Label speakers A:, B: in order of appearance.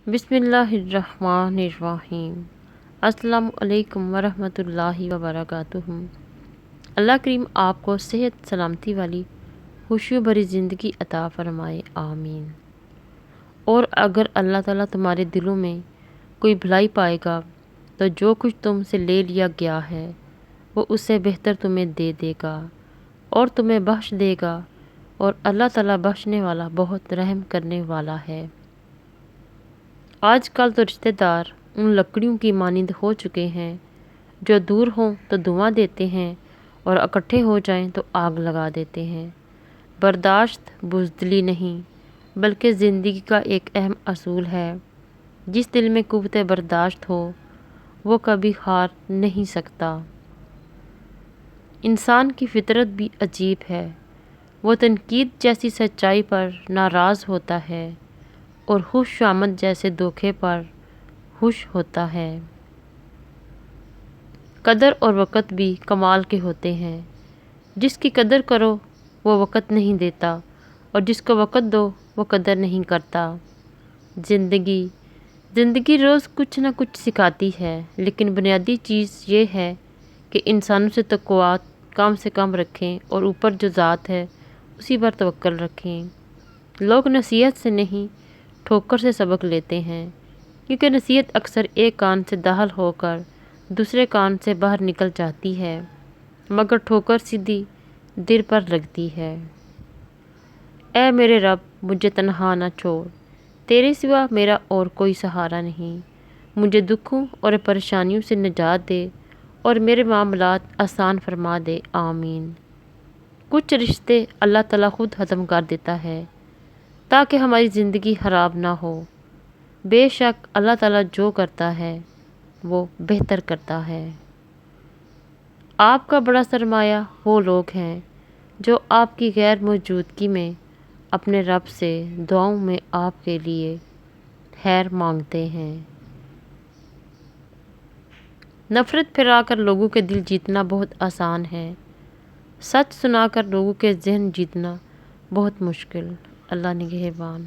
A: بسم اللہ الرحمن الرحیم۔ السلام علیکم ورحمۃ اللہ وبرکاتہ۔ اللہ کریم آپ کو صحت سلامتی والی خوشیوں بھری زندگی عطا فرمائے، آمین۔ اور اگر اللہ تعالیٰ تمہارے دلوں میں کوئی بھلائی پائے گا تو جو کچھ تم سے لے لیا گیا ہے وہ اس سے بہتر تمہیں دے دے گا اور تمہیں بخش دے گا، اور اللہ تعالیٰ بخشنے والا بہت رحم کرنے والا ہے۔ آج کل تو رشتہ دار ان لکڑیوں کی مانند ہو چکے ہیں جو دور ہوں تو دھواں دیتے ہیں اور اکٹھے ہو جائیں تو آگ لگا دیتے ہیں۔ برداشت بزدلی نہیں بلکہ زندگی کا ایک اہم اصول ہے۔ جس دل میں قوت برداشت ہو وہ کبھی ہار نہیں سکتا۔ انسان کی فطرت بھی عجیب ہے، وہ تنقید جیسی سچائی پر ناراض ہوتا ہے اور خوش آمد جیسے دھوکے پر خوش ہوتا ہے۔ قدر اور وقت بھی کمال کے ہوتے ہیں۔ جس کی قدر کرو وہ وقت نہیں دیتا اور جس کو وقت دو وہ قدر نہیں کرتا۔ زندگی روز کچھ نہ کچھ سکھاتی ہے، لیکن بنیادی چیز یہ ہے کہ انسانوں سے تقویٰ کم سے کم رکھیں اور اوپر جو ذات ہے اسی پر توکل رکھیں۔ لوگ نصیحت سے نہیں ٹھوکر سے سبق لیتے ہیں، کیونکہ نصیحت اکثر ایک کان سے داخل ہو کر دوسرے کان سے باہر نکل جاتی ہے، مگر ٹھوکر سیدھی دل پر لگتی ہے۔ اے میرے رب مجھے تنہا نہ چھوڑ، تیرے سوا میرا اور کوئی سہارا نہیں۔ مجھے دکھوں اور پریشانیوں سے نجات دے اور میرے معاملات آسان فرما دے، آمین۔ کچھ رشتے اللہ تعالیٰ خود ختم کر دیتا ہے تاکہ ہماری زندگی خراب نہ ہو۔ بے شک اللہ تعالیٰ جو کرتا ہے وہ بہتر کرتا ہے۔ آپ کا بڑا سرمایہ وہ لوگ ہیں جو آپ کی غیر موجودگی میں اپنے رب سے دعاؤں میں آپ کے لیے خیر مانگتے ہیں۔ نفرت پھیلا کر لوگوں کے دل جیتنا بہت آسان ہے، سچ سنا کر لوگوں کے ذہن جیتنا بہت مشکل۔ اللہ نگہبان۔